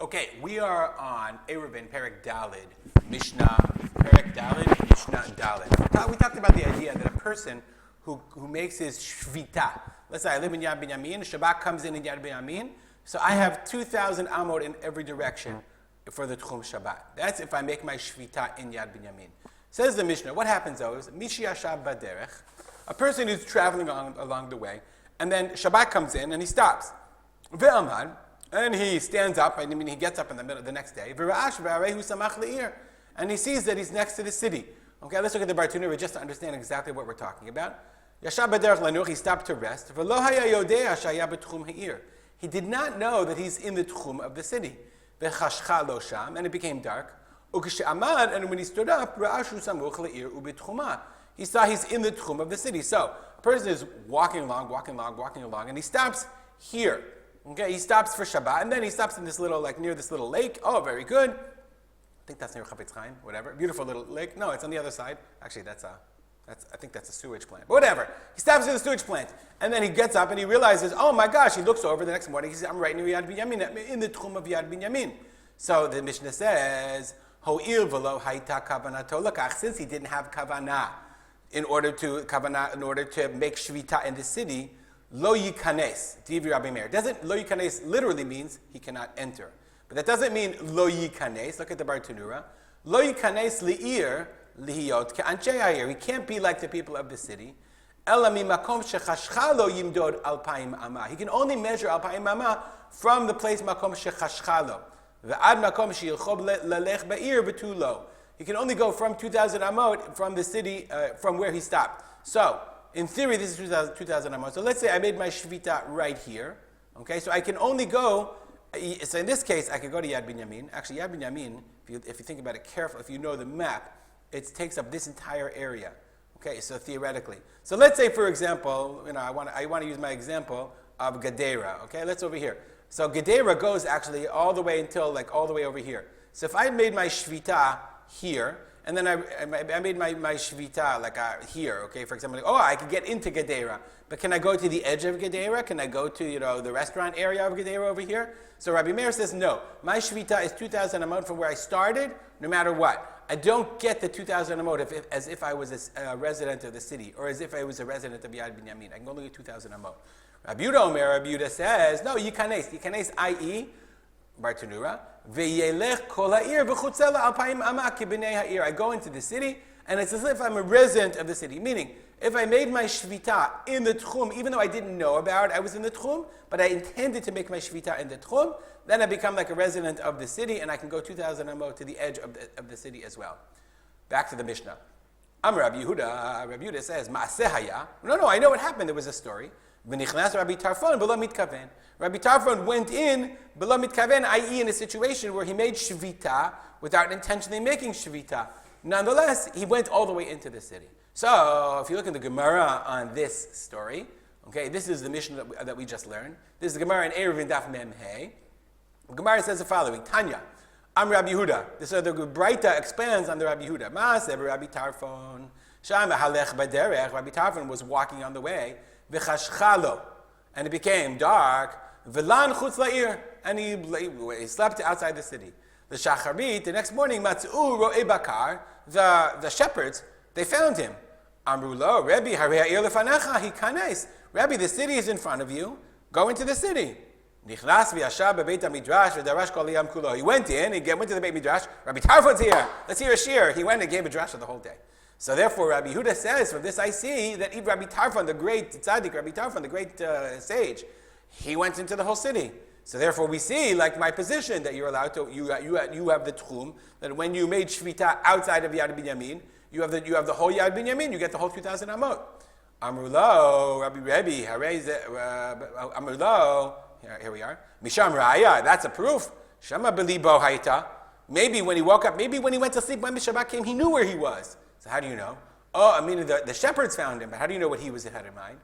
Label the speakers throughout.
Speaker 1: Okay, we are on Eruvin, Perek Dalid, Mishnah, Perek Dalid, Mishnah Dalid. We talked about the idea that a person who makes his shvita, let's say I live in Yad Binyamin, Shabbat comes in Yad Binyamin, so I have 2,000 amot in every direction for the Tchum Shabbat. That's if I make my shvita in Yad Binyamin. Says the Mishnah, what happens though is, Mishi Yashab Baderech, a person who's traveling along the way, and then Shabbat comes in and he stops. Ve'amad, and he stands up, he gets up in the middle of the next day, and he sees that he's next to the city. Okay, let's look at the Bartunura just to understand exactly what we're talking about. Yashab Baderech Lanuch, he stopped to rest. He did not know that he's in the Tchum of the city. And it became dark. And when he stood up, he saw he's in the Tchum of the city. So, a person is walking along, and he stops here. Okay, he stops for Shabbat, and then he stops in this little, near this little lake. Oh, very good. I think that's near Chafetz Chaim, whatever. Beautiful little lake. No, it's on the other side. Actually, I think that's a sewage plant. But whatever. He stops in the sewage plant, and then he gets up and he realizes, oh my gosh, he looks over the next morning, he says, I'm right near Yad Binyamin, in the Tchum of Yad Binyamin. So the Mishnah says, Ho'il v'lo hayta kavanato lakach, since he didn't have kavanah in order to make shvita in the city, lo yikanes, divi Rabbi Meir. Lo yikanes literally means he cannot enter. But that doesn't mean lo yikanes. Look at the Bartunura. Lo yikanes li'ir lihiyot ke'anchei ha'ir. He can't be like the people of the city. Ela mimakom shechashcha lo yimdod alpayim amah. He can only measure alpayim amah from the place makom shechashcha lo. Ve'ad makom sheyilchob lalech ba'ir betulo. He can only go from 2,000 amot from the city, from where he stopped. So, in theory, this is 2,000 amot. So let's say I made my shvita right here. Okay, so I can only go. So in this case, I could go to Yad Binyamin. Actually, Yad Binyamin, if you think about it carefully, if you know the map, it takes up this entire area. Okay, so theoretically. So let's say, for example, I want to use my example of Gedera. Okay, let's over here. So Gedera goes actually all the way until all the way over here. So if I made my shvita here, and then I made my shvita here, okay, for example, I could get into Gedera, but can I go to the edge of Gedera? Can I go to, the restaurant area of Gedera over here? So Rabbi Meir says, no, my shvita is 2,000 amot from where I started, no matter what. I don't get the 2,000 amot as if I was a resident of the city, or as if I was a resident of Yad Binyamin. I can only get 2,000 amot. Rabbi Yehuda says, no, yikanes, i.e., Bartunura, ve'yelech kol ha'ir v'chutzela alpayim amah kibnei ha'ir. I go into the city, and it's as if I'm a resident of the city. Meaning, if I made my shvita in the Tchum, even though I didn't know about it, I was in the Tchum, but I intended to make my shvita in the Tchum, then I become like a resident of the city, and I can go 2,000 amot to the edge of the city as well. Back to the Mishnah. Rabbi Yehuda says, Ma'aseh haya. No, I know what happened. There was a story. V'nichnas Rabbi Tarfon b'lo mitkaven. Rabbi Tarfon went in b'lo mitkaven, i.e. in a situation where he made shvita without intentionally making shvita. Nonetheless, he went all the way into the city. So, if you look at the Gemara on this story, okay, this is the Mishnah that we just learned. This is the Gemara in Eruvin Daf Mem Hey. The Gemara says the following: Tanya, I'm Rabbi Yehuda. So the Braita expands on the Rabbi Yehuda. Ma'aseh Rabbi Tarfon. Shama halech baderech. Rabbi Tarfon was walking on the way. V'chashchalo, and it became dark. V'lan chutz la'ir, and he slept outside the city. The shacharit, the next morning, matzu ro'e bakar, the shepherds, they found him. Amru lo, Rebbe, harei ha'ir lefanecha, hikanes. Rebbe, the city is in front of you. Go into the city. Nichnas v'yashav bebeit hamidrash v'darash kol hayam kulo. He went in, went to the Beit Midrash. Rabbi Tarfon's here. Let's hear a shir. He went and gave a drasha the whole day. So therefore, Rabbi Yehuda says, from this I see that even Rabbi Tarfon, the great tzaddik, Rabbi Tarfon, the great sage, he went into the whole city. So therefore, we see, like my position, that you're allowed to, you have the tchum, that when you made shvita outside of Yad Binyamin, you have the whole Yad Binyamin, you get the whole 2,000 amot. Amrulo, Rabbi Rebbe, Amrulo, here we are. Misham Raya, that's a proof. Shama belibo hayta. Maybe when he woke up, maybe when he went to sleep, when Shabbat came, he knew where he was. So how do you know? The shepherds found him, but how do you know what he had in mind?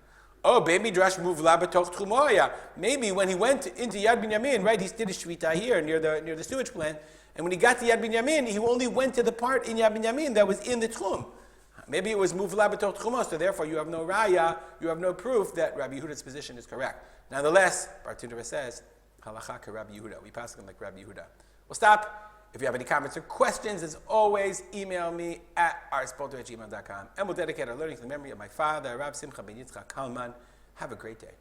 Speaker 1: Maybe when he went into Yad Binyamin, right, he did a shvita here near the sewage plant, and when he got to Yad Binyamin, he only went to the part in Yad Binyamin that was in the Tchum. Maybe it was muvla b'toch tchumo, so therefore you have no raya, you have no proof that Rabbi Yehuda's position is correct. Nonetheless, Bartunura says, Halacha ke Rabbi Yehuda. We pass them like Rabbi Yehuda. We'll stop. If you have any comments or questions, as always, email me at arspolter@gmail.com. And we'll dedicate our learning to the memory of my father, Rav Simcha ben Yitzchak Kalman. Have a great day.